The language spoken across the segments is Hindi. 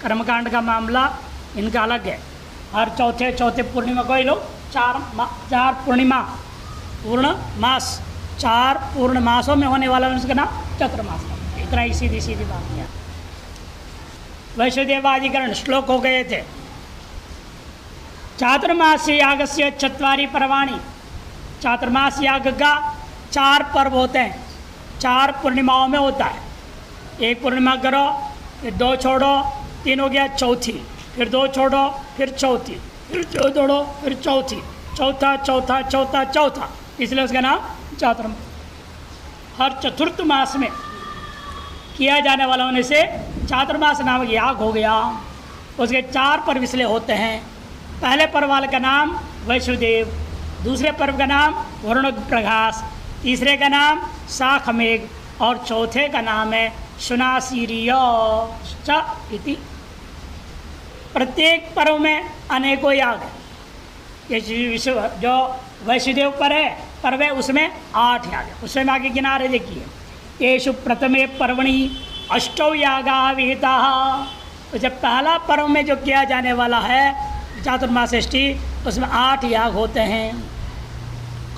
कर्मकांड का मामला इनका अलग है। हर चौथे पूर्णिमा को ही लोग चार पूर्णिमा पूर्ण मास, 4 पूर्ण मासों में होने वाला उसका नाम चतुर्मास। इतना ही सीधी सीधी बात है। वैश्वदेवाधिकरण श्लोक हो गए थे। चातुर्मास याग से 4 पर्वाणि, चातुर्मास याग का 4 पर्व होते हैं, 4 पूर्णिमाओं में होता है। एक पूर्णिमा करो, फिर 2 छोड़ो, 3 हो गया, चौथी, फिर 2 छोड़ो, फिर चौथी, फिर 2 छोड़ो, फिर चौथी, चौथा चौथा चौथा चौथा, इसलिए उसका नाम चातुर्मास। हर चतुर्थ मास में किया जाने वाला होने से चातुर्मास नामक याग हो गया। उसके 4 पर्व इसलिए होते हैं। पहले पर्व वाले का नाम वैश्वदेव, दूसरे पर्व का नाम वरुण प्रघास, तीसरे का नाम शाखमेघ और चौथे का नाम है शुनासीरिय इति। प्रत्येक पर्व में अनेकों याग है। ये जो वैश्वदेव पर्व है उसमें 8 याग है। उसमें आगे किनारे देखिए, येषु प्रथमे पर्वणि 8 यागा विहिता। तो जब पहला पर्व में जो किया जाने वाला है चातुर्मासेष्टि, उसमें 8 याग होते हैं।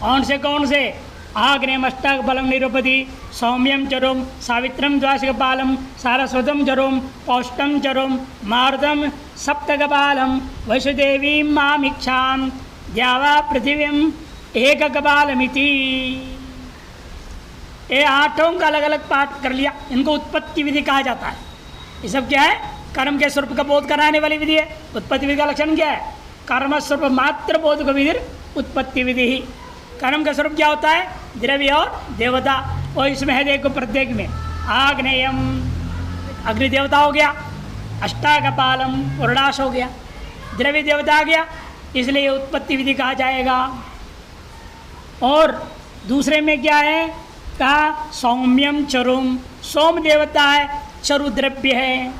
कौन से? आग्नेयमष्टक बलम निरुपति, सौम्यम चरुम, सावित्रम द्वादशकपालम, सारस्वतम चरुम, पौष्टम चरुम, मारुतम सप्तकपालम, वैश्वदेवीं मामीक्षां, द्यावा पृथिवीं एककपालमिति। ये 8 का अलग अलग पाठ कर लिया। इनको उत्पत्ति विधि कहा जाता है। ये सब क्या है? कर्म के स्वरूप का बोध कराने वाली विधि है। उत्पत्ति विधि का लक्षण क्या है? कर्म स्वरूप मात्र बोध को विधि उत्पत्ति विधि ही। कर्म का स्वरूप क्या होता है? द्रव्य और देवता। और इसमें है देखो प्रत्येक में आग्नेयम अग्नि देवता हो गया, अष्टाकपालम पुरुषाश हो गया, द्रव्य देवता आ गया, इसलिए उत्पत्ति विधि कहा जाएगा। और दूसरे में क्या है? कहा सौम्यम चरुम, सोम देवता है, चरु द्रव्य है।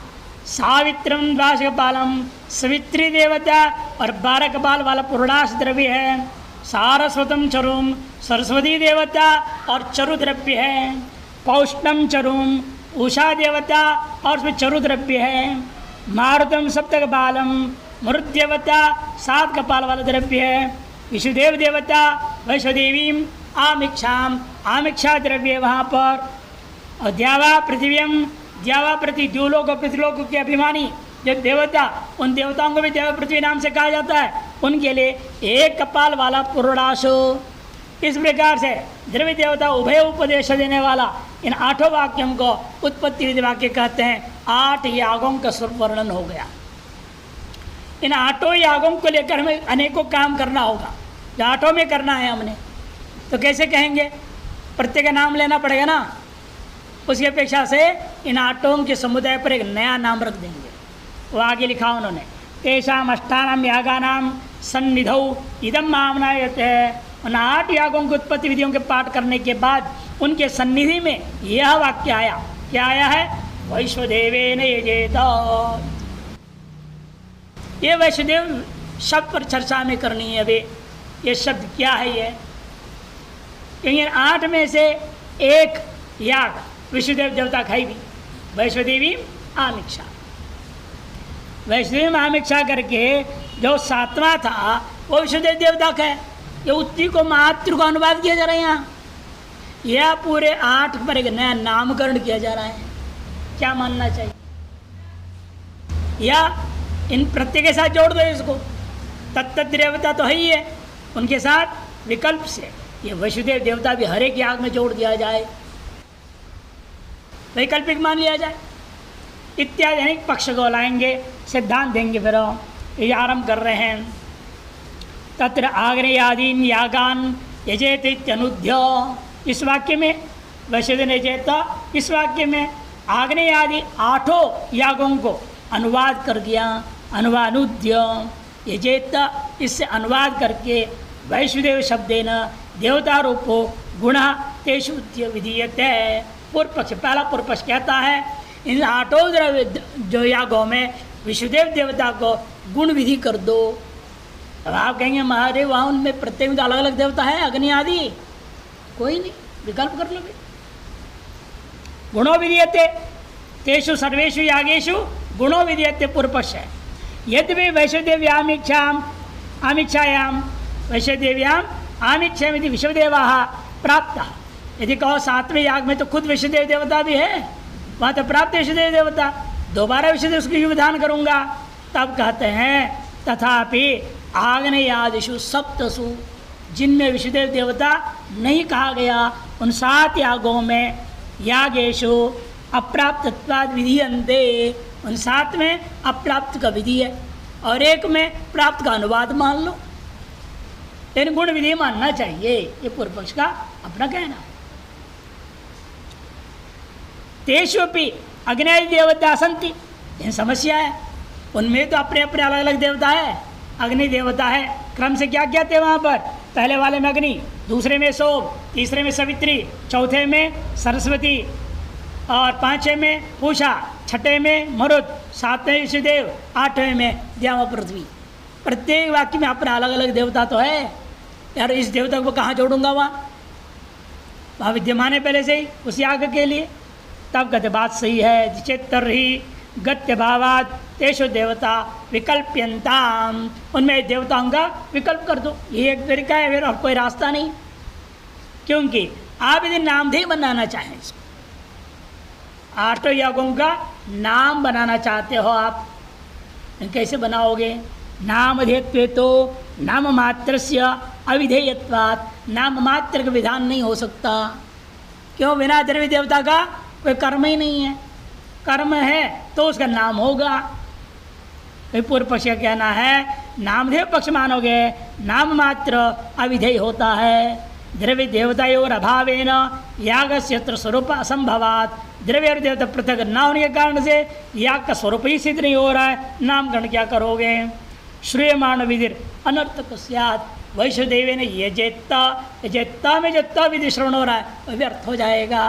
सावित्रम द्वादशकपालम, सवित्री देवता और 12 कपाल वाला पुरुषाश द्रव्य है। सारस्वतम चरुम, सरस्वती देवता और चरु द्रव्य है। पौष्टम चरुम, उषा देवता और उसमें चरु द्रव्य है। मारुतम सप्तकपालम, मरुत देवता 7 कपाल वाला द्रव्य है। विष्णुदेव देवता वैश्वदेवीं आमिक्षाम, आमिक्षा द्रव्य वहाँ पर। और द्यावा पृथ्वीम, द्यावा पृथ्वी द्यूलोक और पृथ्वीलोक के अभिमानी जो देवता, उन देवताओं को भी देवा पृथ्वी नाम से कहा जाता है। उनके लिए 1 कपाल वाला पुरुषाश। इस प्रकार से द्रव्य देवता उभय उपदेश देने वाला इन 8 वाक्यों को उत्पत्ति विधि वाक्य कहते हैं। 8 यागों का स्वरूप वर्णन हो गया। इन 8 यागों को लेकर हमें अनेकों काम करना होगा। जो 8 में करना है हमने, तो कैसे कहेंगे? प्रत्येक का नाम लेना पड़ेगा ना। उसकी अपेक्षा से इन 8 के समुदाय पर एक नया नाम रख देंगे। वो आगे लिखा उन्होंने, तेषाम अष्टानाम यागानाम सन्निधौ इदम मामनायते। उन 8 यागों की उत्पत्ति विधियों के पाठ करने के बाद उनके सन्निधि में यह वाक्य आया। क्या आया है? वैश्वदेवेन यजेत। ये वैश्वदेव शब्द पर चर्चा में करनी है। अभी ये शब्द क्या है? ये क्योंकि 8 में से एक याग विष्णुदेव देवता खाई भी, वैश्वदेवी आमिक्षा। वैष्णवी आमिक्षा करके जो 7वां था वो विष्णुदेव देवता का है। ये उत्ती को मातृ को अनुवाद किया जा रहा है। यहाँ यह पूरे 8 पर एक नया नामकरण किया जा रहा है। क्या मानना चाहिए? या इन प्रत्येक के साथ जोड़ दो इसको। तत्त देवता तो है ही है, उनके साथ विकल्प से ये वैष्णुदेव देवता भी हर एक याग में जोड़ दिया जाए, वैकल्पिक मान लिया जाए इत्यादि अनेक पक्ष को लाएंगे, सिद्धांत देंगे। फिर ये आरंभ कर रहे हैं। तत्र आग्नेयादीन यागान यजेत इत्यनुध्य। इस वाक्य में वैश्वदेव यजेता, इस वाक्य में आग्नेयादि 8 यागों को अनुवाद कर दिया। अनुवानुद्य यजेता, इससे अनुवाद करके वैश्वदेव शब्देन देवता रूपो गुण तेषु विधीयते। पूर्व पक्ष, पहला पूर्व पक्ष कहता है इन 8 द्रव्य जो यागों में विष्णुदेव देवता को गुण विधि कर दो। अब आप कहेंगे महादेव वहाँ उनमें प्रत्येक में अलग अलग देवता है, अग्नि आदि कोई नहीं, विकल्प कर लो। गुणों विधीयते, तेषु सर्वेषु यागेषु गुणो विधीयते पूर्व पक्ष है। यद्यपि वैश्वदेव्यामीक्षाम आमीक्षायाम वैश्वदेव्याम आमीक्षाम यदि विश्वदेवाः प्राप्त, यदि कहो 7वें याग में तो खुद विश्वदेव देवता भी है, वहाँ तो प्राप्त विश्वदेव देवता, दोबारा विश्वदेव उसकी विधान करूँगा। तब कहते हैं तथापि आग्नेयादिषु सप्तसु, जिनमें विश्वदेव देवता नहीं कहा गया उन 7 यागों में यागेशु अप्राप्तत्वाद विधीयन्ते, उन 7 में अप्राप्त का विधि है और एक में प्राप्त का अनुवाद मान लो, लेकिन गुण विधि मानना चाहिए, ये पूर्व पक्ष का अपना कहना है। तेषुपि अग्नि देवता संति, इन समस्या है, उनमें तो अपने अपने अलग अलग देवता है। अग्नि देवता है, क्रम से क्या क्या थे वहाँ पर, पहले वाले में अग्नि, दूसरे में सोम, तीसरे में सवित्री, चौथे में सरस्वती और 5वें में पूषा, 6ठे में मरुत, 7वें विष्णुदेव, 8वें में द्यावा पृथ्वी। प्रत्येक वाक्य में अपना अलग अलग देवता तो है यार, इस देवता को कहाँ जोड़ूंगा, वहाँ विद्यमान है पहले से ही उस याग के लिए। तब कहते बात सही है, चेतर्हि गत्य भावात तेषु देवता विकल्प्यंताम, उनमें देवताओं का विकल्प कर दो, ये एक तरीका है, फिर और कोई रास्ता नहीं। क्योंकि आप यदि नामधेय बनाना चाहें, इसको 8 यागों का नाम बनाना चाहते हो आप, कैसे बनाओगे? नामधेयत्वे तो नाम मात्रस्य अविधेयत्वात्, नाम मात्र का विधान नहीं हो सकता। क्यों? बिना द्रव्य देवता का कोई कर्म ही नहीं है, कर्म है तो उसका नाम होगा। पूर्व पक्ष का कहना है नामधेय पक्ष मानोगे, नाम मात्र अविधेय होता है। द्रव्य देवतायोर अभावेन यागस्य स्वरूप असंभवात, द्रव्य और देवता पृथक न होने के कारण से याग का स्वरूप ही सिद्ध नहीं हो रहा है, नामकरण क्या करोगे? श्रूयमाण विधिर अनर्थक स्यात्, वैश्वदेव ने ये जेत्ता में जो त विधि श्रवण हो रहा है वह व्यर्थ हो जाएगा।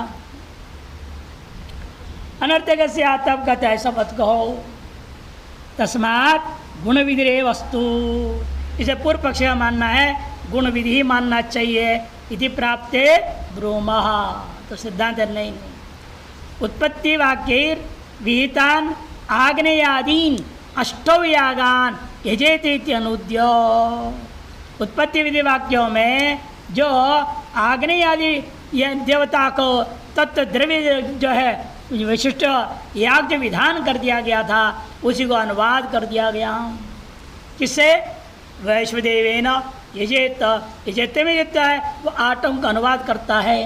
अनर्थक स्यात्, तब कहते ऐसा मत कहो। तस्मात् गुण विधि रे वस्तु, इसे पूर्व पक्ष का मानना है गुण विधि ही मानना चाहिए। इति प्राप्ते ब्रूमः, तो सिद्धांत नहीं। उत्पत्ति वाक्यैर विहितान आग्नेयादीन 8 यागान यजेत इति अनुद्य, उत्पत्ति विधि वाक्यों में जो आग्नेयादि देवता को तत्व द्रव्य जो है विशिष्ट याग जो विधान कर दिया गया था उसी को अनुवाद कर दिया गया। किससे? वैश्वदेवेन यजेत, यजेते में जेता है वो 8 का अनुवाद करता है।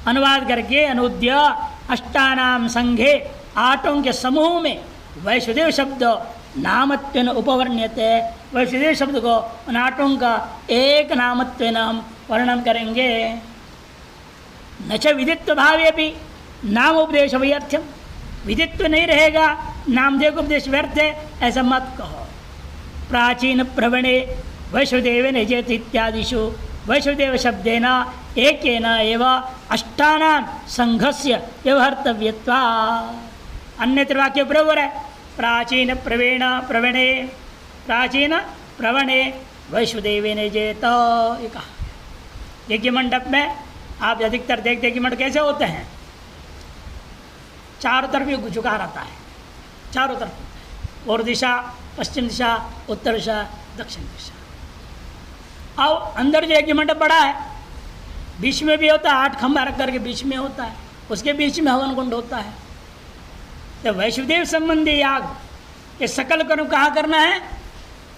अनुवाद करके अनुद्य अष्टानाम संघे, 8 के समूह में वैश्वदेव शब्द नामत्वेन उपवर्ण्यते, वैश्वदेव शब्द को उन 8 का एक नामत्वेन हम वर्णन करेंगे। न च विदित्व भावे भी नाम उपदेश व्यर्थम, विदित्व नहीं रहेगा, नामदेव को उपदेश व्यर्थ है, ऐसा मत कहो। प्राचीन प्रवणे वैश्वदेव निजेत इत्यादिषु वैश्वदेव शब्देन एकेन एव अष्टानां संघस्य व्यवहर्तव्यत्वा, अन्यत्र वाक्य बराबर है। प्राचीन प्रवणे प्राचीन प्रवणे वैश्वदेव निजेत, ये कहा। यज्ञ मंडप में आप अधिकतर देखते कि मंडप कैसे होते हैं, चारों तरफ ये झुका रहता है, चारों तरफ, और दिशा, पश्चिम दिशा, उत्तर दिशा, दक्षिण दिशा। और अंदर जो यज्ञ मंडप बड़ा है, बीच में भी होता है, 8 खंभा रख करके बीच में होता है, उसके बीच में हवन कुंड होता है। तो वैश्वदेव संबंधी याग ये सकल कर्म कहाँ करना है?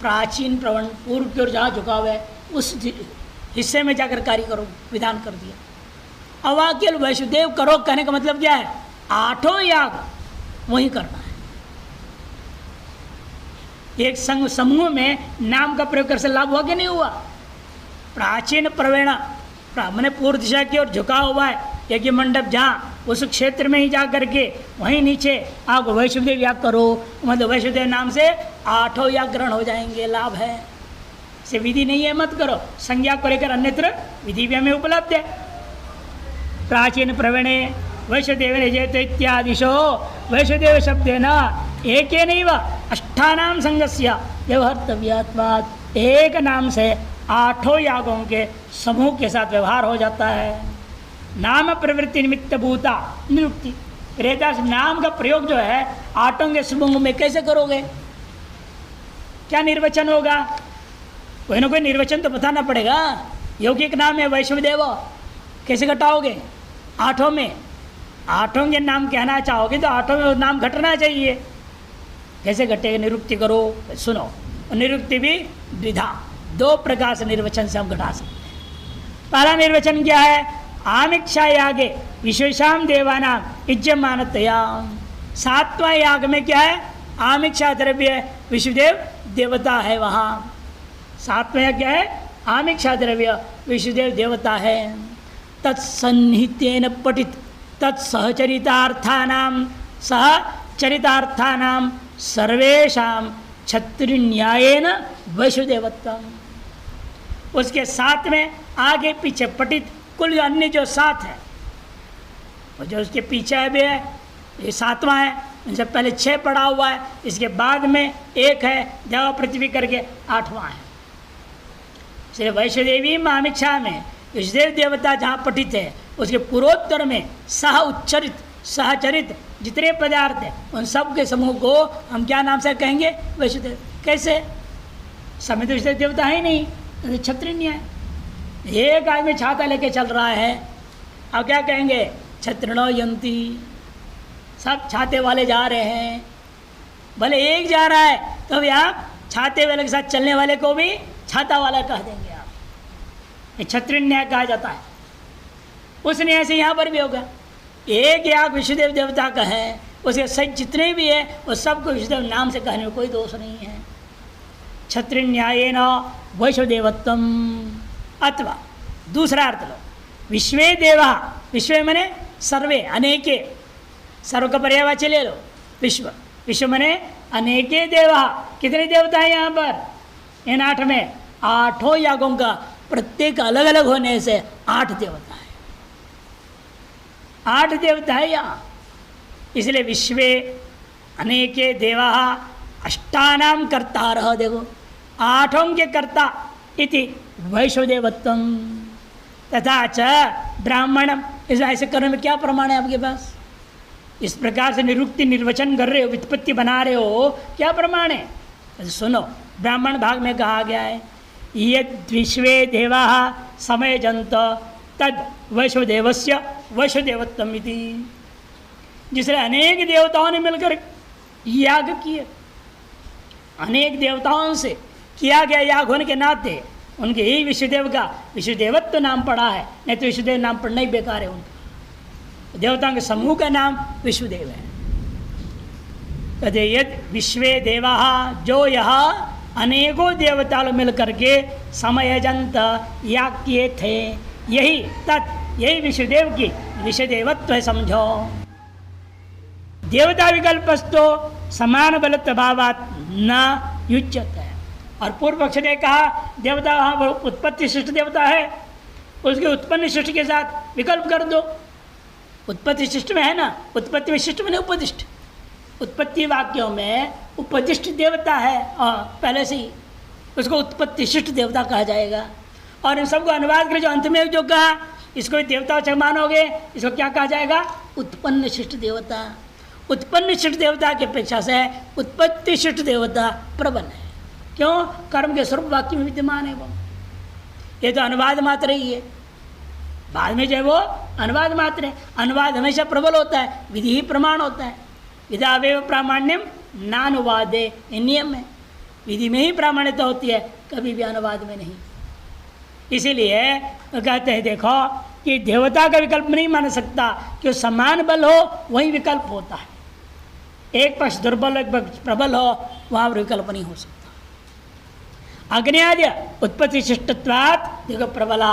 प्राचीन प्रवण, पूर्व की ओर जहाँ झुकाव है उस हिस्से में जाकर कार्य करो, विधान कर दिया। अवाक्य वैश्वदेव करो कहने का मतलब क्या है? 8 याग वही करना है। एक संग समूह में नाम का प्रयोग कर से लाभ हुआ कि नहीं हुआ? प्राचीन प्रवेणा, मैंने पूर्व दिशा की ओर झुका हुआ है यज्ञ मंडप, जहाँ उस क्षेत्र में ही जा करके वहीं नीचे आप वैश्वदेव याग करो, मतलब वैश्वदेव नाम से 8 याग ग्रहण हो जाएंगे, लाभ है। से विधि नहीं है मत करो, संज्ञा को लेकर अन्यत्र विधि भी हमें उपलब्ध है। प्राचीन प्रवणे वैश्वदेव निजेत इत्यादिशो वैश्वदेव शब्देन एकेनैव अष्टानां संघस्य व्यवहर्तव्यत्वात्, एक नाम से 8 यागों के समूह के साथ व्यवहार हो जाता है। नाम प्रवृत्ति निमित्त भूता निरुक्ति, प्रेतास नाम का प्रयोग जो है आठों के सुबंग में कैसे करोगे? क्या निर्वचन होगा? कोई ना कोई निर्वचन तो बताना पड़ेगा। यौगिक नाम है वैष्णवदेव, कैसे घटाओगे? आठों में, आठों के नाम कहना चाहोगे तो आठों में नाम घटना चाहिए। कैसे घटेगा? निरुक्ति करो। सुनो, निरुक्ति भी द्विधा, दो प्रकार से निर्वचन से हम घटा सकते हैं। पहला निर्वचन क्या है? आमिक्षा यागे विश्वेशाम देवानाम इज्जमानतया। सातवां याग में क्या है? आमिक्षा द्रव्य विश्वदेव देवता है। वहाँ सातवां याग क्या है? आमिक्षा द्रव्य विश्वदेव देवता है। तत्सन्निहितेन पठित तत्सहचरितार्थानां सहचरितार्थानां सर्वेषां क्षत्रिन्यायेन वैश्वदेवत्वम्। उसके साथ में आगे पीछे पठित कुल अन्य जो सात है, और जो उसके पीछे भी है, ये सातवां है। इनसे पहले 6 पढ़ा हुआ है, इसके बाद में 1 है, देवा पृथ्वी करके 8वां है। इसलिए वैश्वदेवी मामिक्षा में विश्वदेव देवता जहाँ पठित है, उसके पूर्वोत्तर में सह उच्चरित सहचरित जितने पदार्थ हैं उन सब के समूह को हम क्या नाम से कहेंगे? वैश्वदेव। कैसे? समय तो विश्वदेव देवता है ही नहीं, तो क्षत्रिय है। एक आदमी छाता लेके चल रहा है, अब क्या कहेंगे? क्षत्रिणो यंती। सब छाते वाले जा रहे हैं, भले एक जा रहा है तो भी आप छाते वाले के साथ चलने वाले को भी छाता वाला कह देंगे। आप ये क्षत्रिय न्याय कहा जाता है। उस न्याय से यहाँ पर भी होगा। एक याग विश्वदेव देवता का है, उसके सच जितने भी है वो सबको विश्वदेव नाम से कहने में कोई दोष नहीं है। क्षत्रिय न्यायेन वैश्वदेवत्वम। अथवा दूसरा अर्थ लो, विश्वे देवा। विश्व मने सर्वे, अनेके, सर्व का पर्यायवाची ले लो। विश्व, विश्व मने अनेके देवा। कितने देवता है यहाँ पर? इन 8 में 8 यागों का प्रत्येक अलग अलग होने से 8 देवता है। 8 देवता है यहाँ। इसलिए विश्वे अनेके देवा अष्टानाम कर्ता रह। देखो, 8 के कर्ता इति वैश्वदेवत्वम। तथा च ब्राह्मणम। इस ऐसे करने में क्या प्रमाण है आपके पास? इस प्रकार से निरुक्ति निर्वचन कर रहे हो, व्युत्पत्ति बना रहे हो, क्या प्रमाण है? सुनो, ब्राह्मण भाग में कहा गया है यद विश्वे देवा समयजंत तद वैश्वदेवस्य वैश्वदेवत्वम इति। जिसने अनेक देवताओं ने मिलकर याग किए, अनेक देवताओं से किया गया याग होने के नाते उनके ही विश्वदेव का विश्वदेवत्व नाम पड़ा है। नहीं तो विश्वदेव नाम पढ़ना ही बेकार है उनका। देवताओं के समूह का नाम विश्वदेव है। कहते यद विश्वे देवा, जो यह अनेकों देवता लोग मिल करके समयजंत याग किए थे, यही यही विश्वदेव की विश्वदेवत्व है, समझो। देवता विकल्पस्तो समान बल प्रभावात न युज्यत है। और पूर्व पक्ष ने कहा देवता वहाँ उत्पत्ति शिष्ट देवता है, उसके उत्पन्न शिष्ट के साथ विकल्प कर दो। उत्पत्ति शिष्ट में है ना, उत्पत्ति विशिष्ट में नहीं उपदिष्ट। उत्पत्ति वाक्यों में उपदिष्ट देवता है पहले से ही, उसको उत्पत्ति शिष्ट देवता कहा जाएगा। और इन सबको अनुवाद कर जो अंत में जो कहा, इसको भी देवता मानोगे, इसको क्या कहा जाएगा? उत्पन्न शिष्ट देवता। उत्पन्न शिष्ट देवता की अपेक्षा से उत्पत्ति शिष्ट देवता प्रबल है। क्यों? कर्म के स्वरूप वाक्य में विद्यमान है वो। ये तो अनुवाद मात्र ही है, बाद में जो है वो अनुवाद मात्र है। अनुवाद हमेशा प्रबल होता है, विधि ही प्रमाण होता है। विधावेव प्रामाण्यम नानुवादे, ये नियम है। विधि में ही प्रामाण्यता होती है, कभी भी अनुवाद में नहीं। इसीलिए तो कहते हैं देखो कि देवता का विकल्प नहीं मान सकता, कि समान बल हो वही विकल्प होता है। एक पक्ष दुर्बल एक पक्ष प्रबल हो, वहाँ विकल्प नहीं हो सकता। अग्नि उत्पत्ति शिष्टत्वात् देखो प्रबला।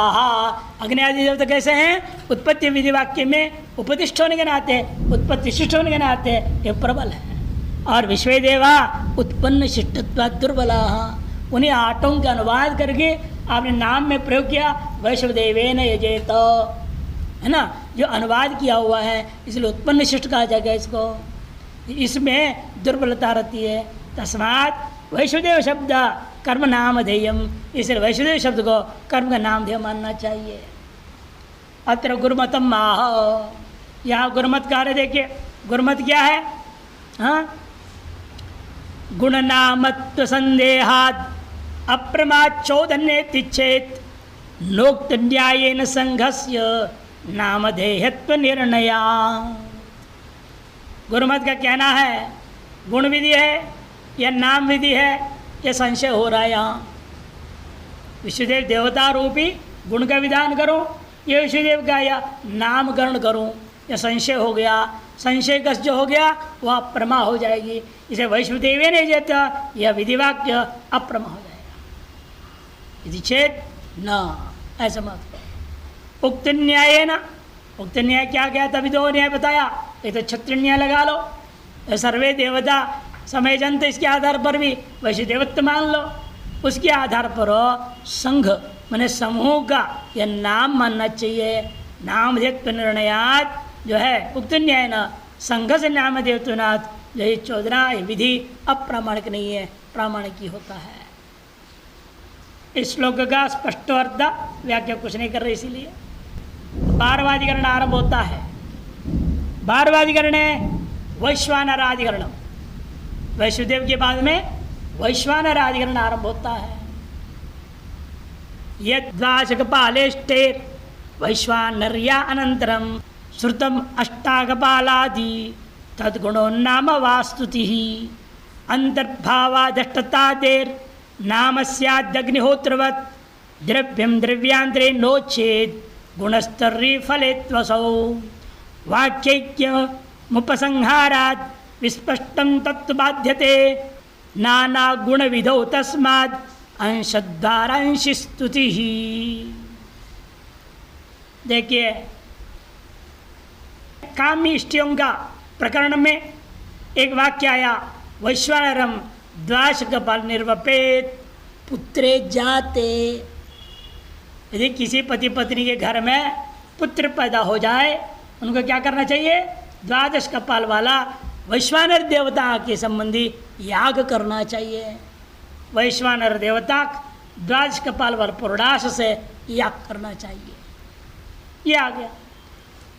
अग्नि आदि देवता कैसे हैं? उत्पत्ति विधि वाक्य में उपदिष्ट होने के नाते, उत्पत्ति शिष्ट होने के नाते ये प्रबल है। और विश्वे देवा उत्पन्न शिष्टत्वात् दुर्बला। उन्हें 8 का अनुवाद करके आपने नाम में प्रयोग किया, वैश्वदेवेन यजेत, है ना, जो अनुवाद किया हुआ है, इसलिए उत्पन्न शिष्ट कहा जाएगा इसको। इसमें दुर्बलता रहती है। तस्मात् वैश्वदेव शब्द कर्म नामधेयम, इसलिए वैश्वदेव शब्द को कर्म का नामधेय मानना चाहिए। अत्र गुरुमतम माह, यहाँ गुरुमत कार्य देखिए, गुणमत क्या है? हाँ, गुणनामत्व संदेहाद अप्रमाचोदन्य तिच्छेत नोक्त न्यायेन संघस्य नामधेयत्व निर्णया। गुरुमत का कहना है गुण विधि है या नाम विधि है, यह संशय हो रहा है। यहाँ विष्णुदेव देवता रूपी गुण का विधान करूं, ये विष्णुदेव का या नामकरण करूं, यह संशय हो गया। संशय कस जो हो गया वह अप्रमा हो जाएगी। इसे वैष्णुदेव नहीं देता, यह विधिवाक्य अप्रमा हो जाएगा। यदि चेत न, ऐसा मत। उक्त न्याय ना, उक्त न्याय क्या क्या? तभी दो न्याय बताया। एक तो क्षत्रिय न्याय लगा लो, सर्वे देवता समय जंत, इसके आधार पर भी वैष्णुदेवत्व मान लो। उसके आधार पर संघ माने समूह का यह नाम मानना चाहिए। नाम देवत्व निर्णयात जो है उक्त न्याय न संघ से नाम देवत्वनाथ, जो ये 14 विधि अप्रामाणिक नहीं है, प्रामाणिक ही होता है। इस श्लोक का स्पष्ट अर्थ व्याख्या कुछ नहीं कर रहे, इसीलिए 12वां अधिकरण आरंभ होता है। 12वां अधिकरण है वैश्वानराधिकरणम। वैष्णुदेव के बाद में वैश्वानराधिकरण आरंभ होता है। यद्वाचकपालेष्टेर वैश्वानर्या अनंतरम श्रुतम अष्टाकपालादि तद्गुणोन्नाम वास्तुति अंतर्भावादष्टतादेर नाम स्यादग्निहोत्रवत् द्रव्यम द्रव्यांतरे नोच्छेद गुणस्तर्री फलेत्वसौ वाक्यैक्य मुपसंहारात् विस्पष्टं तत्व बाध्यते नाना गुण विधौ तस्माद् अंशद्वारांशि स्तुति ही। देखिए काम्य इष्टियों का प्रकरण में एक वाक्य आया, वैश्वानरम द्वाश कपाल निर्वपेत पुत्रे जाते। यदि किसी पति पत्नी के घर में पुत्र पैदा हो जाए, उनको क्या करना चाहिए? द्वादश कपाल वाला वैश्वानर देवता के संबंधी याग करना चाहिए। वैश्वानर देवता द्वादश कपाल वाला पुरुषाश से याग करना चाहिए। ये आ गया।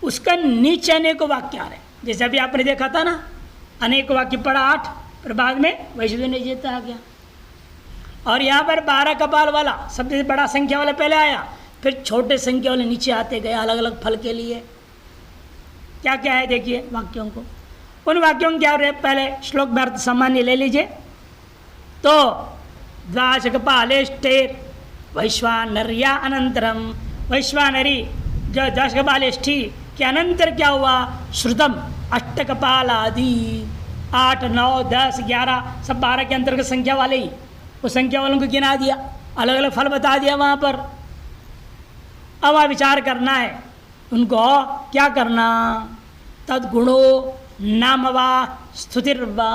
उसका नीचे अनेक वाक्य आ रहे, जैसे अभी आपने देखा था ना, अनेक वाक्य पढ़ा 8, फिर बाद में वैष्णुदेव ने जीता आ गया। और यहाँ पर 12 कपाल वाला सबसे बड़ा संख्या वाला पहले आया, फिर छोटे संख्या वाले नीचे आते गए अलग अलग फल के लिए। क्या क्या है देखिए वाक्यों को। उन वाक्यों में क्या हो रहे, पहले श्लोक में अर्थ सामान्य ले लीजिए। तो द्वादश कपालेष्टेर वैश्वानर्या अनंतरम, वैश्वानरी जो द्वादश कपालेष्ठी के अनंतर क्या हुआ? श्रुतम अष्टकपाल आदि 8, 9, 10, 11 सब 12 के अंतर्गत संख्या वाले ही, उस संख्या वालों को गिना दिया, अलग अलग फल बता दिया वहाँ पर। अब वहाँ विचार करना है उनको, क्या करना? तद्गुणो नामवा स्तुतिर्वा,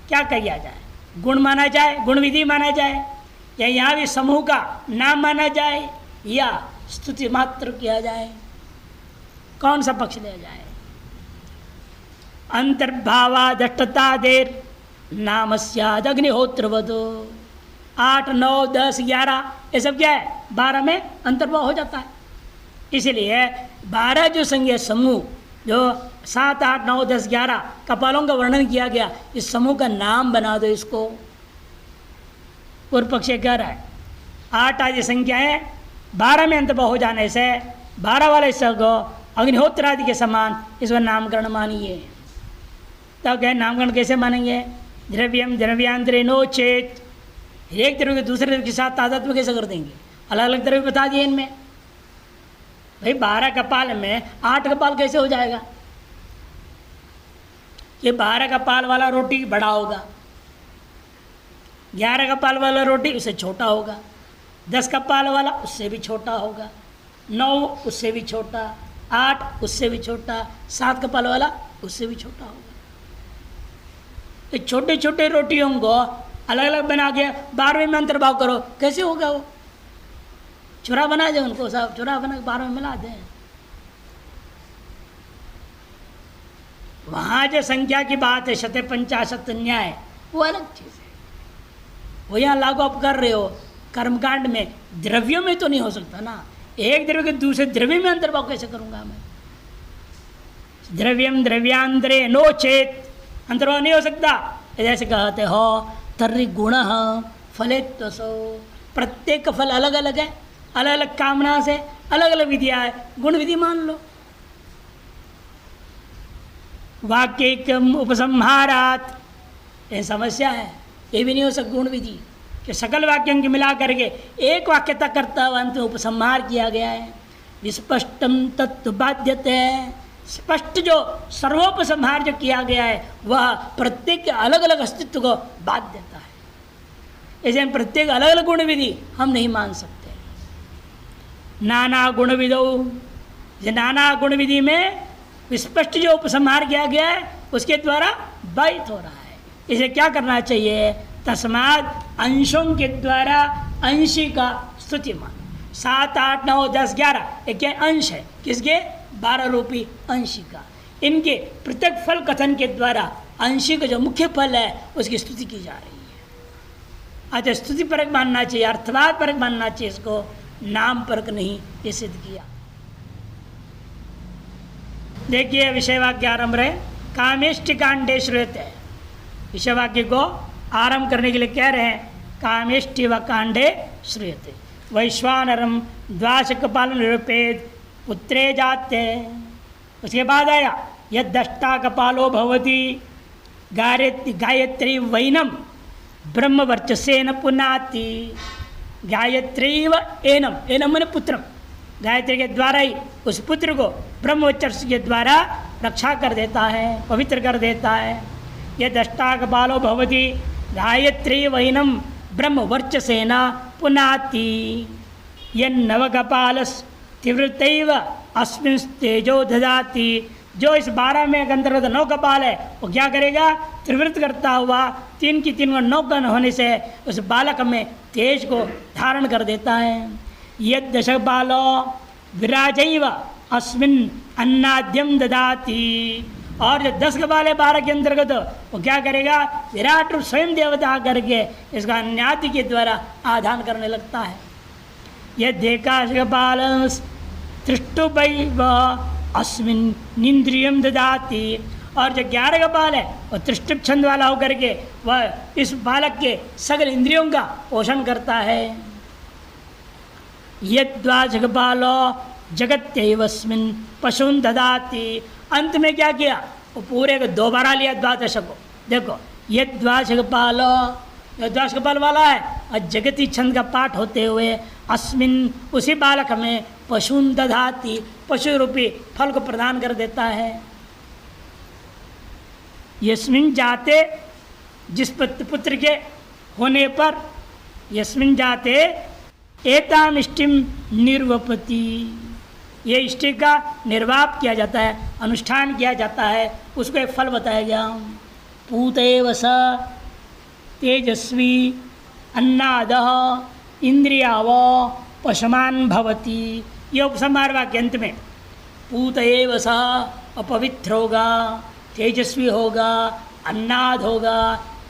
क्या किया जाए? गुण माना जाए, गुण विधि माना जाए, या यहाँ भी समूह का नाम माना जाए, या स्तुति मात्र किया जाए? कौन सा पक्ष लिया जाए? अंतर्भावादष्टता देर नाम स्याद अग्निहोत्रवद। 8, 9, 10, 11 ये सब क्या है? 12 में अंतर्भाव हो जाता है। इसलिए 12 जो संज्ञा समूह, जो 7, 8, 9, 10, 11 कपालों का वर्णन किया गया, इस समूह का नाम बना दो इसको। पूर्व पक्ष कह रहा है 8 आदि संख्या है, 12 में अंतर्भाव हो जाने से 12 वाले को अग्निहोत्र आदि के समान इसका नामकरण मानिए। तब क्या नामकरण कैसे मानेंगे? द्रव्यम द्रव्यांतरे नो चेत, एक द्रव्य दूसरे द्रव्य के साथ तादात्म्य कैसे कर देंगे? अलग अलग द्रव्य बता दिए इनमें। भाई 12 कपाल में 8 कपाल कैसे हो जाएगा? ये 12 कपाल वाला रोटी बड़ा होगा, 11 कपाल वाला रोटी उससे छोटा होगा, 10 कपाल वाला उससे भी छोटा होगा, 9 उससे भी छोटा, 8 उससे भी छोटा, 7 कपाल वाला उससे भी छोटा होगा। ये छोटे छोटे रोटियों को अलग अलग बना के 12वें में अंतर्भाव करो, कैसे होगा? वो चूरा बना दे, उनको सब चूरा बना के 12वें मिला दें। वहाँ जो संख्या की बात है 50 न्याय, वो अलग चीज़ है। वो यहाँ लागू आप कर रहे हो कर्मकांड में, द्रव्यों में तो नहीं हो सकता ना। एक द्रव्य के दूसरे द्रव्य में अंतर्भाव कैसे करूँगा मैं? द्रव्यम द्रव्यांतरे नो चेत, अंतरो नहीं हो सकता, जैसे कहते हो तर्रि गुण फलेत्वसो, प्रत्येक का फल अलग अलग है, अलग अलग कामना से अलग अलग विधियाँ है, गुण विधि मान लो। वाक्य उपसंहारात, ये समस्या है, ये भी नहीं हो सकता गुण विधि कि सकल वाक्यों की मिला करके एक वाक्य तक करता हुआ अंत में उपसंहार किया गया है। विस्पष्टम तत्व बाध्यते, स्पष्ट जो सर्वोपसंहार जो किया गया है वह प्रत्येक के अलग अलग अस्तित्व को बाध देता है। ऐसे प्रत्येक अलग अलग गुण विधि हम नहीं मान सकते। नाना गुण विधो, नाना गुण विधि में विस्पष्ट जो उपसंहार किया गया है उसके द्वारा बाधित हो रहा है। इसे क्या करना चाहिए? तस्मात् अंशों के द्वारा अंशी का स्तुति मान। 7, 8, 9, 10, 11 एक अंश है, किसके? 12 रूपी अंशी का। इनके पृथक फल कथन के द्वारा अंशी का जो मुख्य फल है उसकी स्तुति की जा रही है। अच्छा, स्तुति परक मानना चाहिए, अर्थवाद परक मानना चाहिए इसको, नाम परक नहीं, ये सिद्ध किया। देखिए विषय वाक्य आरंभ रहे, कामेष्टि कांडे श्रूयते। विषय वाक्य को आरंभ करने के लिए कह रहे हैं कामेष्टि व कांडे श्रूयते। वैश्वानरम द्वाशकपाल निरूपेद पुत्रे जाते। उसके बाद आया यद दष्टा कपालो भवति गायत्री वैनम ब्रह्मवर्चसेन पुनाति। गायत्री व एनम, एनम मैंने पुत्रम, गायत्री के द्वारा ही उस पुत्र को ब्रह्मवर्चस्व के द्वारा रक्षा कर देता है, पवित्र कर देता है। यह दष्टा कपालो भवति गायत्री वैनम ब्रह्मवर्चसेन पुनाति। यन्नवकपालस् तीव्रतैव अस्मिन् तेजो ददाति। जो इस 12 में के अंतर्गत 9 कपाल है वो क्या करेगा? त्रिवृत करता हुआ 3 की 3 9 गण होने से उस बालक में तेज को धारण कर देता है। यद दशकपालो विराजैव अस्मिन् अन्नाद्यम ददाति। और जो 10 कपाल है 12 के अंतर्गत वो क्या करेगा? विराट रूप स्वयं देवता करके इसका अन्यादि के द्वारा आधान करने लगता है। यह देकाश कपाल तृष्टुपैव अस्मिन् निन्द्रियम ददाति। और जो 11 कपाल है वो तृष्टुप छंद वाला होकर के वह इस बालक के सगल इंद्रियों का पोषण करता है। यद्वाच कपालो जगत्यैवस्मिन् पशुन ददाति। अंत में क्या किया? वो पूरे को दोबारा लिया द्वादश को। देखो यद्वाच कपालो, द्वादश कपाल वाला है और जगती छंद का पाठ होते हुए अस्मिन उसी बालक में पशुन दधाति, पशु रूपी फल को प्रदान कर देता है। यस्मिन जाते, जिस पुत्र के होने पर, यस्मिन जाते एताम इष्टिम निर्वपति, ये इष्टि का निर्वाप किया जाता है, अनुष्ठान किया जाता है, उसको एक फल बताया गया। पूतेव स तेजस्वी अन्नादः इंद्रियावो पशुमान भवति। ये उपसंहार वाक्य अंत में पूत एव स अपवित्र होगा, तेजस्वी होगा, अन्नाद होगा,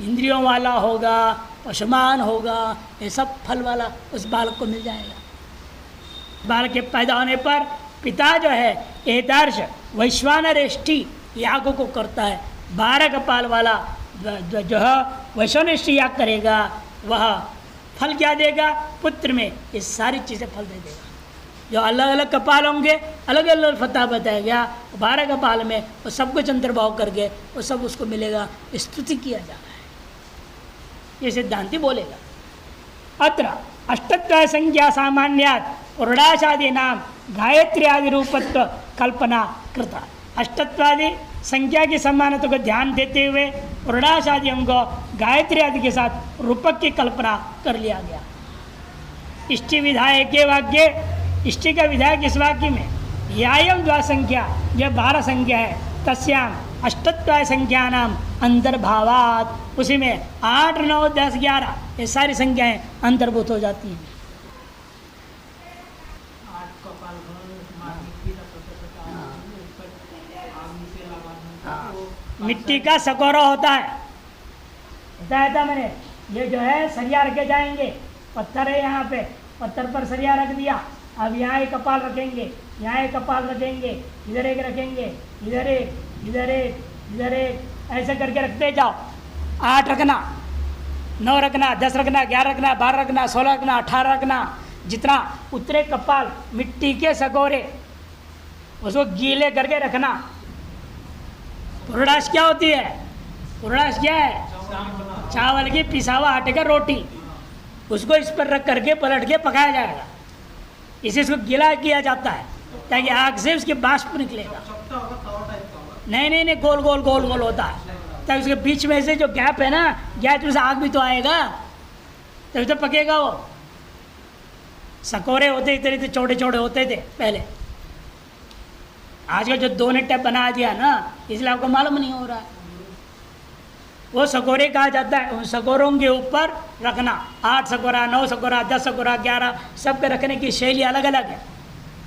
इंद्रियों वाला होगा, पशुमान होगा, ये सब फल वाला उस बालक को मिल जाएगा। बालक के पैदा होने पर पिता जो है एतार्श वैश्वानरेष्टि यागों को करता है। 12 कपाल वाला जो है वैश्वानरेष्टि याग करेगा वह फल क्या देगा? पुत्र में ये सारी चीज़ें फल दे देगा। जो अलग अलग कपाल होंगे अलग अलग फतह बताया गया, 12 कपाल में वो सब कुछ अंतर्भाव करके वो सब उसको मिलेगा। स्तुति किया जा रहा है, ये सिद्धांति बोलेगा। अत्र अष्टत्व संज्ञा सामान्यात् पुरुषादि नाम गायत्री आदि रूपत्व कल्पना कृता। अष्टत्वादि संख्या की समानता को ध्यान देते हुए पुरुषादियों को गायत्री आदि के साथ रूपक की कल्पना कर लिया गया। इष्टि विधायक के वाक्य, इष्टि का विधायक इस वाक्य में यायम द्वा संख्या, यह 12 संख्या है, तस्याम अष्टत्वाय संख्या नाम अंतर्भावात, उसी में 8, 9, 10, 11 ये सारी संख्याएं अंतर्भूत हो जाती हैं। मिट्टी का सकोरा होता है, बताया था मैंने। ये जो है सरिया रखे जाएंगे, पत्थर है यहाँ पे, पत्थर पर सरिया रख दिया, अब यहाँ एक कपाल रखेंगे, यहाँ एक कपाल रखेंगे, इधर एक रखेंगे, इधर एक, इधर एक, इधर एक, ऐसे करके रखते जाओ। 8 रखना, 9 रखना, 10 रखना, 11 रखना, 12 रखना, 16 रखना, 18 रखना। जितना उतरे कपाल मिट्टी के सकोरे उसको गीले करके रखना। पुरडाश क्या होती है? पुरडाश क्या है? चावल की पिसा हुआ आटे का रोटी। उसको इस पर रख करके पलट के पकाया जाएगा। इसे इसको गीला किया जाता है ताकि आग से उसके बाष्प निकलेगा। नहीं नहीं नहीं, गोल गोल गोल गोल होता है ताकि उसके बीच में से जो गैप है ना, गैप में से आग भी तो आएगा, तभी तो पकेगा वो। सकोरे होते इतने इतने छोटे छोटे होते थे पहले। आजकल जो 2 टैप बना दिया ना, इसलिए आपको मालूम नहीं हो रहा है। वो सकोरे कहा जाता है। उन सकोरों के ऊपर रखना 8 सकोरा, 9 सकोरा, 10 सकोरा, 11, सब पे रखने की शैली अलग अलग है,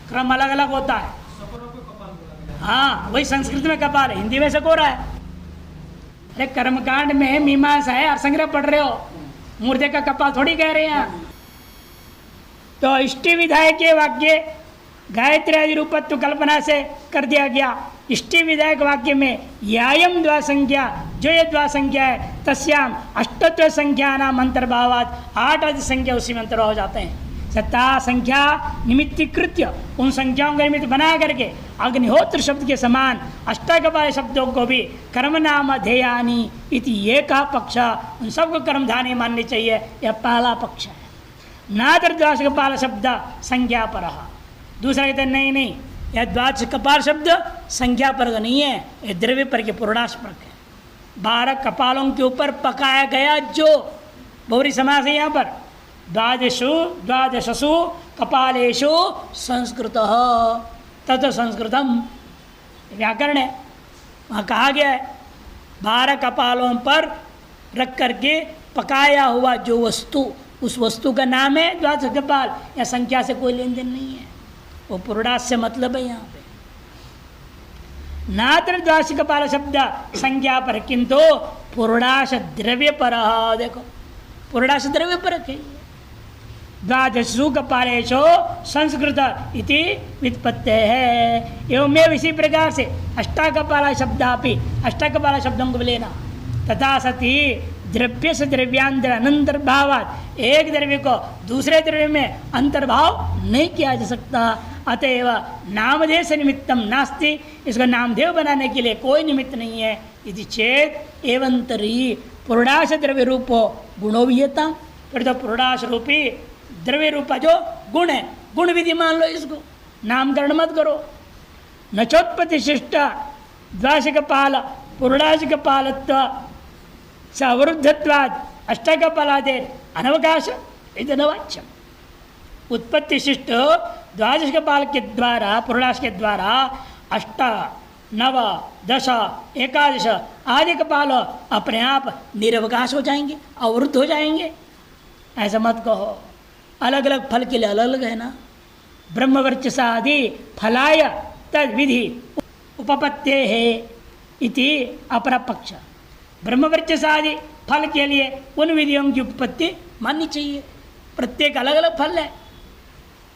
क्रम अलग अलग होता है। हाँ, वही संस्कृत में कपाल है, हिंदी में सकोरा है। अरे कर्मकांड में मीमांसा है, अर्संग्रह पढ़ रहे हो, मूर्ति का कपाल थोड़ी कह रहे हैं। तो इष्टि विधायक के वाक्य गायत्री आदि रूपत्व कल्पना से कर दिया गया। इष्टि विधायक वाक्य में यायम द्वा संख्या, जो ये द्वा संख्या है, तस्याम अष्टत्व संख्या नाम अंतर्भावात 8 आदि संख्या उसी में अंतर्भाव हो जाते हैं। सत्ता संख्या निमित्तीकृत्य, उन संख्याओं का निमित्त बना करके अग्निहोत्र शब्द के समान अष्टाकपाल शब्दों को भी कर्म नाम अधेयानी इति एक पक्ष, उन सबको कर्मधानी माननी चाहिए। यह पहला पक्ष है। नादर द्वादश कपाल शब्द संज्ञा पर। दूसरा कहते हैं नहीं नहीं, यह द्वादश कपाल शब्द संज्ञा पर नहीं है, यह द्रव्य पर के पूर्णाश पर है। 12 कपालों के ऊपर पकाया गया जो बहुरी समास है यहाँ पर। द्वादशसु कपालेषु संस्कृत तत् संस्कृतम व्याकरण है। वहाँ कहा गया है 12 कपालों पर रख करके पकाया हुआ जो वस्तु, उस वस्तु का नाम है द्वादश कपाल। या संख्या से कोई लेन देन नहीं है, वो पुरुडाश से मतलब है यहाँ पे। नात्र द्वादश कपाल शब्द संज्ञा पर, किंतु पुरुडाश द्रव्य पर। देखो पुरुडाश द्रव्य पर है। द्वादशु कपालेषु संस्कृत इति व्युत्पत्ति है। एवं इसी प्रकार से अष्टाकपाल शब्दापि, अष्टाकपाल शब्दों को लेना। तथा सती द्रव्य से द्रव्यांतर अनंतर्भावात, एक द्रव्य को दूसरे द्रव्य में अंतर्भाव नहीं किया जा सकता। अतएव नामधेय से निमित्तम नास्ति, इसको नामधेय बनाने के लिए कोई निमित्त नहीं है। यदि चेत एवं तरी पुरुडाश द्रव्य रूपो गुणोवियता, फिर तो पुरुडाश रूपी द्रव्य रूपा जो गुण है, गुण विधि मान लो इसको, नामकरण मत करो। नचोत्पत्ति शिष्ट द्वादशकपाल पुरुडाशकपालत्व सवरुद्धत्वाद अष्टकपालादेर अनवकाश इदनवाच्यम। उत्पत्ति शिष्ट द्वादश कपाल के द्वारा, पुरुडाश के द्वारा 8, 9, 10, 11 आदि कपाल अपने आप निरवकाश हो जाएंगे, अवरुद्ध हो जाएंगे। ऐसा मत कहो। अलग अलग फल के लिए अलग अलग है ना। ब्रह्मवर्चसादि फलाय तद विधि उपपत्ते है इति अपरा पक्ष। ब्रह्मवर्चसादि फल के लिए उन विधियों की उपपत्ति माननी चाहिए। प्रत्येक अलग अलग फल है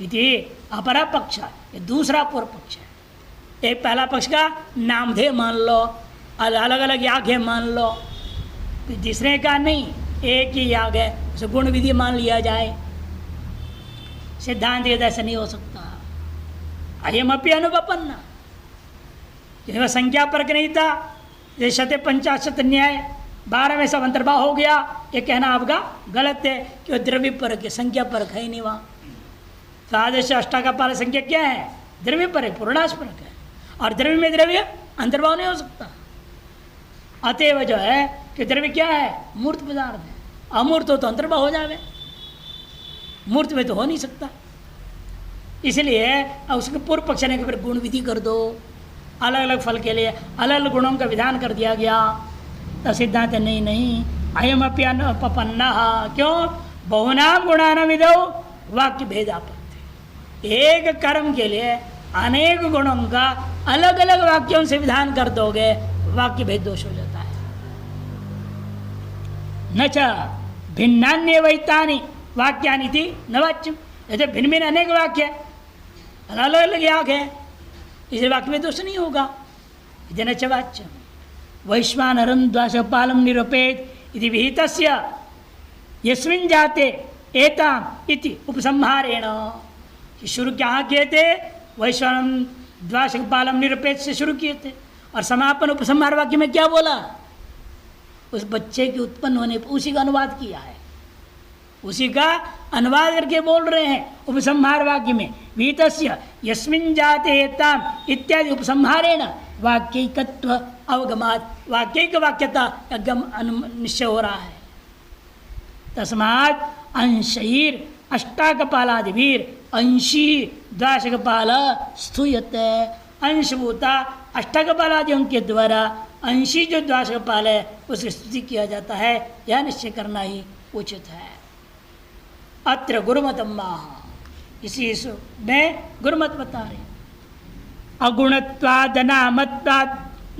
इति अपरा पक्ष, ये दूसरा पूर्व पक्ष है। एक पहला पक्ष का नामधेय मान लो, अलग अलग याग है मान लो। तीसरे का नहीं, एक ही याग है, उसे गुण विधि मान लिया जाए। सिद्धांत यदि ऐसा नहीं हो सकता। अयम अपि अनुपपन्ना, यह संख्या परक नहीं था। जैसे शत 50 न्याय 12 में सब अंतर्भाव हो गया, ये कहना आपका गलत है कि वह द्रव्य परक है, संख्या परक है ही नहीं। वहाँ द्वादश अष्टाकपाल संख्या क्या है? द्रव्य पर है, पूर्णाश परक है। और द्रव्य में द्रव्य अंतर्भाव नहीं हो सकता। अतएव जो है कि द्रव्य क्या है? मूर्त पदार्थ है। अमूर्त हो तो अंतर्भाव हो जाए, मूर्त में तो हो नहीं सकता। इसलिए उसके पूर्व पक्ष ने फिर गुण विधि कर दो। अलग अलग फल के लिए अलग अलग गुणों का विधान कर दिया गया। तो सिद्धांत नहीं नहीं, अयम अपि अनुपपन्ना। क्यों? बहुनाम गुणानाम विधौ वाक्य भेदापत्ति। एक कर्म के लिए अनेक गुणों का अलग अलग वाक्यों से विधान कर दोगे, वाक्य भेद दोष हो जाता है। न च भिन्नान्य वैतानि वाक्यानि थी न वाच्यम। जैसे भिन्न भिन्न अनेक वाक्य, अलग अलग आँख है, इसलिए वाक्य में दोष नहीं होगा। इधन च वाच्यम वैश्वानरं द्वाशपालम निरूपेत इति विहितस्य यस्मिन् जाते एताम इति उपसंहारेण। शुरू क्या किए थे? वैश्वानरं द्वाशपालम निरूपेत से शुरू किए थे, और समापन उपसंहार वाक्य में क्या बोला? उस बच्चे के उत्पन्न होने पर उसी का अनुवाद किया है, उसी का अनुवाद करके बोल रहे हैं उपसंहार वाक्य में। विहितस्य यस्मिन् जाते एताम इत्यादि उपसंहारेण वाक्यिकत्व अवगमात, वाक्यिक वाक्यता निश्चय हो रहा है। तस्मात् अंशैर अष्टाकपालादिवीर अंशी द्वाशकपाल स्तूयते। अंशभूता अष्टाकपालादियों के द्वारा अंशी जो द्वाशकपाल है उसकी स्तुति किया जाता है, यह निश्चय करना ही उचित है। अत्र गुरुमतम, इसी में गुरुमत बता रहे। अगुणत्वाद नामत्वाद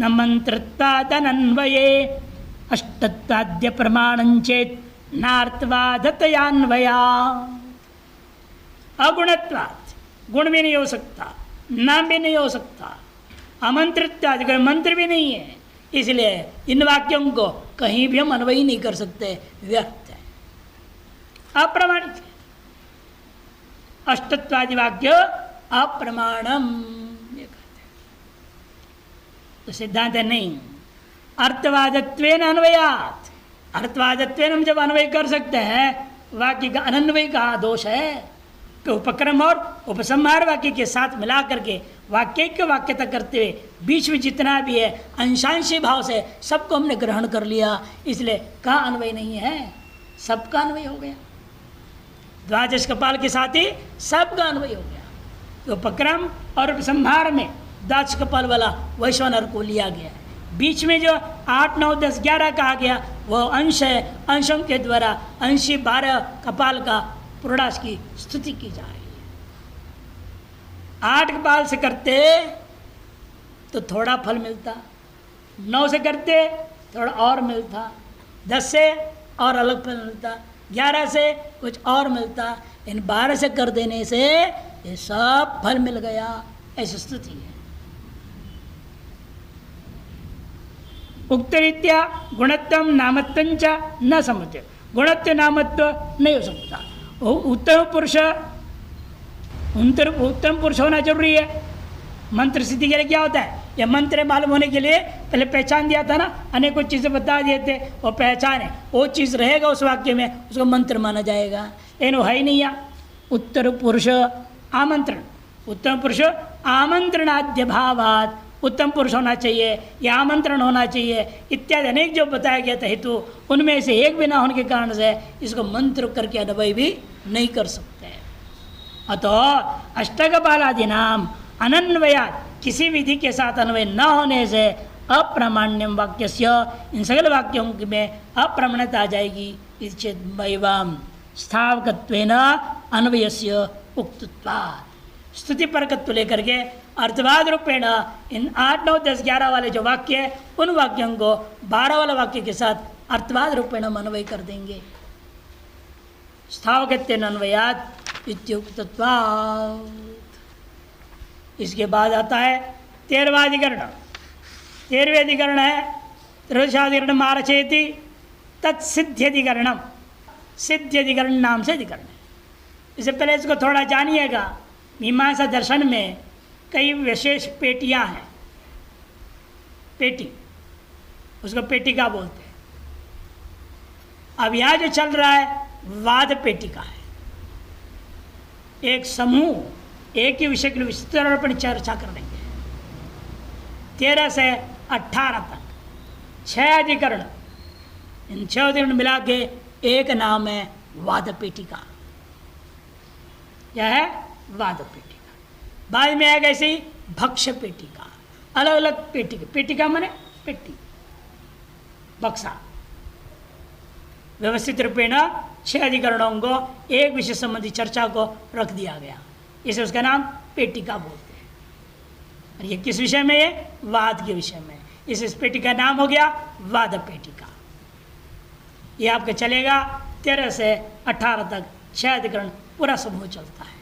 न मंत्रत्वाद अन्वये अष्टत्वाद्य प्रमाणं चेत नार्थवादतयान्वया। अगुणत्वाद, गुण भी नहीं हो सकता, नाम भी नहीं हो सकता, अमंत्रित्वाद कोई मंत्र भी नहीं है, इसलिए इन वाक्यों को कहीं भी हम अन्वयी नहीं कर सकते, व्यर्थ है, अप्रमाणित है। अष्टत्वादि वाक्य अप्रमाणम ये कहते हैं, तो सिद्धांत है नहीं। अर्थवादत्वेन अन्वयात, अर्थवादत्वेन हम जब अन्वय कर सकते हैं, वाक्य का अनन्वय का दोष है, तो उपक्रम और उपसंहार वाक्य के साथ मिला करके वाक्य के वाक्यता करते हुए बीच में जितना भी है अंशांशी भाव से सबको हमने ग्रहण कर लिया, इसलिए कहाँ अन्वय नहीं है, सबका अन्वय हो गया। द्वादश कपाल के साथ ही सबका अन्वय हो गया। तो उपक्रम और उपसंहार में द्वादश कपाल वाला वैश्वानर को लिया गया है। बीच में जो 8, 9, 10, 11 कहा गया वह अंश है, अंशों के द्वारा अंशी 12 कपाल का पूर्णांश की स्तुति की जा रही है। 8 कपाल से करते तो थोड़ा फल मिलता, 9 से करते थोड़ा और मिलता, 10 से और अलग फल मिलता, 11 से कुछ और मिलता, इन 12 से कर देने से ये सब फल मिल गया, ऐसी स्तुति है। उक्तरीत्या गुणत्व नामत्व च न समझे, गुणत्व नामत्व नहीं हो सकता। उत्तम पुरुष होना जरूरी है। मंत्र सिद्धि के लिए क्या होता है? यह मंत्र मालूम होने के लिए पहले पहचान दिया था ना, अनेकों चीज़ें बता दिए थे, वो पहचान है, वो चीज़ रहेगा उस वाक्य में, उसको मंत्र माना जाएगा। लेकिन वो है ही नहीं। उत्तर पुरुष आमंत्रण, उत्तम पुरुष आमंत्रणाद्य भावात, उत्तम पुरुष होना चाहिए या आमंत्रण होना चाहिए इत्यादि अनेक जो बताया गया था हेतु, उनमें से एक भी ना होने के कारण से इसको मंत्र करके अन्वय भी नहीं कर सकते। अतः अष्टकपालादि नाम अनन्वयात, किसी विधि के साथ अन्वय न होने से अप्रामाण्यम वाक्यस्य, इन सगल वाक्यों में अप्रमाणता आ जाएगी। चेद्वैवाम स्थावकत्वेन अन्वयस्य उक्तत्वात्, स्तुति परकत्व लेकर के अर्थवाद रूपेण इन 8, 9, 10, 11 वाले जो वाक्य है उन वाक्यों को 12 वाले वाक्य के साथ अर्थवाद रूपेण हम अन्वय कर देंगे। स्थावकत्वेन अन्वयात् इत्युक्तत्वात्। इसके बाद आता है 13वां अधिकरण। 13वें अधिकरण है त्रयोदशाधिकरण मारचेति तत्सिद्ध्यधिकरणम, सिद्ध्यधिकरण नाम से अधिकरण है। इससे पहले इसको थोड़ा जानिएगा। मीमांसा दर्शन में कई विशेष पेटियां हैं, पेटी, उसको पेटिका बोलते हैं। अब यहाँ जो चल रहा है वाद पेटिका है। एक समूह एक ही विषय के लिए विस्तार पर चर्चा कर लेंगे। 13 से 18 तक 6 अधिकरण, इन 6 अधिकरण मिला के एक नाम है वाद पेटिका। यह है वाद पेटिका। बाद में आएगा ऐसे ही भक्ष्य पेटिका, अलग अलग पेटिका। पेटिका माने पेटी, बक्सा। व्यवस्थित रूपेण 6 अधिकरणों को एक विषय संबंधी चर्चा को रख दिया गया, इसे उसका नाम पेटिका बोलते हैं। और ये किस विषय में है? वाद के विषय में। इस पेटिका का नाम हो गया वाद पेटिका। ये आपका चलेगा 13 से 18 तक 6 अधिकरण पूरा समूह चलता है।